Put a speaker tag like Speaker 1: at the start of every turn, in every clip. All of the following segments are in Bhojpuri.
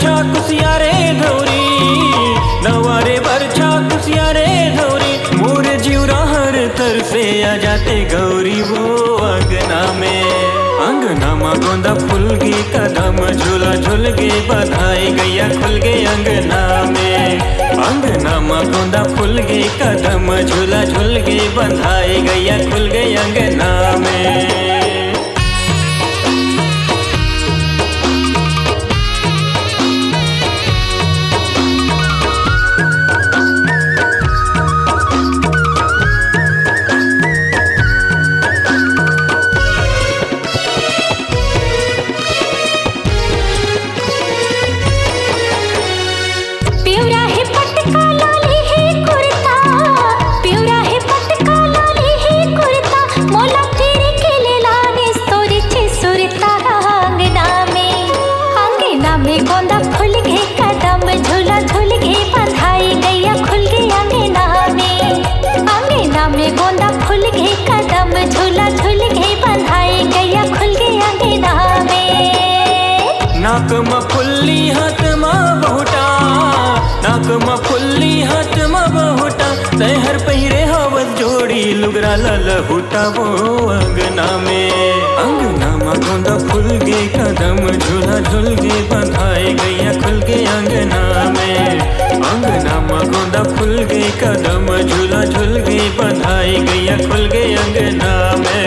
Speaker 1: बरछा कुसियारे धौरी, नवारे बरछा कुसियारे धौरी, मोर जीवरा हर तर से आ जाते गौरी वो अंगना में। अंगना में गोंदा फूल गे कदम झूला झूल गे बधाई गैया खुल गे अंगना में। अंगना में गोंदा फूल गे कदम झूला झूल गे बधाई गैया खुल गे अंगना में।
Speaker 2: गोंदा फूल गे कदम झूला झूल गे बधाई गैया खुल गे अंगना में। अंगना में गोंदा फूल गे कदम झूला झूल गे बधाई गैया खुल गे अंगना में।
Speaker 1: नाक में फुल्ली हाथ में बहुटा, नाक में फुल्ली हाथ में बहुटा, तैहर पहिरे हवस जोड़ी लुगरा ललहुटा वो अंगना में। अंगना में गोंदा फूल गे कदम झूला झूल गे बधाई गैया खुल गे अंगना में। अंगना में गोंदा फूल गे कदम झूला झूल गे बधाई गैया खुल गे अंगना में।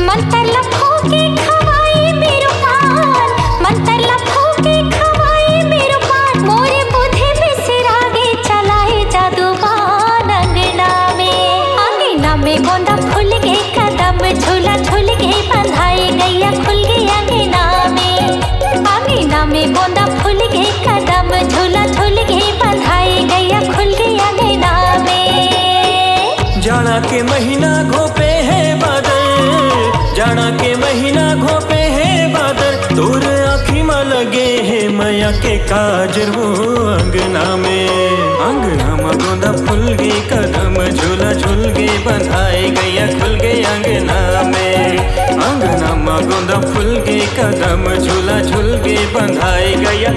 Speaker 2: मंतर लखों के खवाई मेरो पान, मंतर लखों के खवाई मेरो पान, मोरे बुद्धि बिसरागे चलाए जादूबान अंगना में। अंगना में गोंदा फूल गे कदम झूला झूल गे बधाई गैया खुल गे अंगना में। अंगना में गोंदा फूल गे कदम झूला झूल गे बधाई गैया खुल गे अंगना में।
Speaker 1: जाना के महीना घोपे है बादल, जाना के महीना घोपे है बादल, तोर आँखी में लगे है मैया के काजर वो अंगना में। अंगना में गोंदा फूल गे कदम झूला झूल गे बधाई गैया खुल गे अंगना में। अंगना में गोंदा फूल गे कदम झूला झूल गे बधाई गैया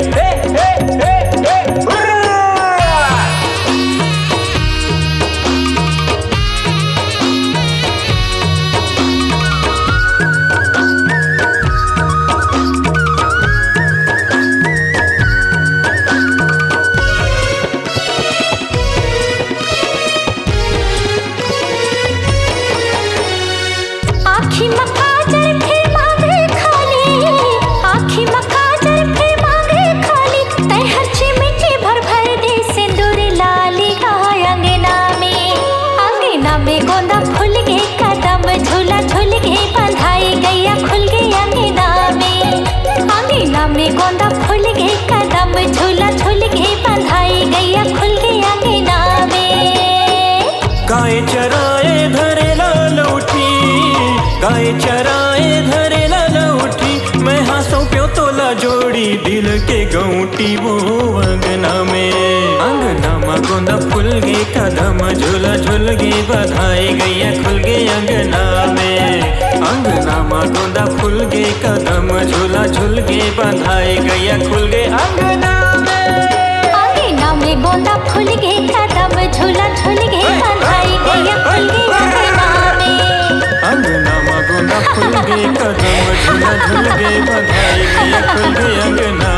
Speaker 2: आँखी में काजल फिर मांगे खाली, आँखी में काजल फिर मांगे खाली, तैहर चिमटी भर भर दे सिंदूर लाली गाय अंगना में। अंगना में गोंदा फूल गे कदम झूला झूल गे बधाई गैया खुल गे अंगना में। अंगना में गोंदा फूल गे कदम झूला झूल गे बधाई गैया खुल गे अंगना में।
Speaker 1: गाय चराए धरे लाल उठी, गाय चराए धरे लाल उठी, मैं हासों प्यो तोला जोड़ी दिल के गौटी वो अंगना में। अंगना में गोंदा फूल गे कदम झूला झूल गे बधाई गैया खुल गे अंगना में। अंगना में गोंदा फूल गे कदम झूला झूल गे बधाई गैया खुल गे अंगना में।
Speaker 2: अंगना में गोंदा फूल गे कदम झूला झूल गे बधाई गैया खुल गे अंगना में।
Speaker 1: अंगना में गोंदा फूल गे कदम झूला झूल गे बधाई गैया खुल गे अंगना।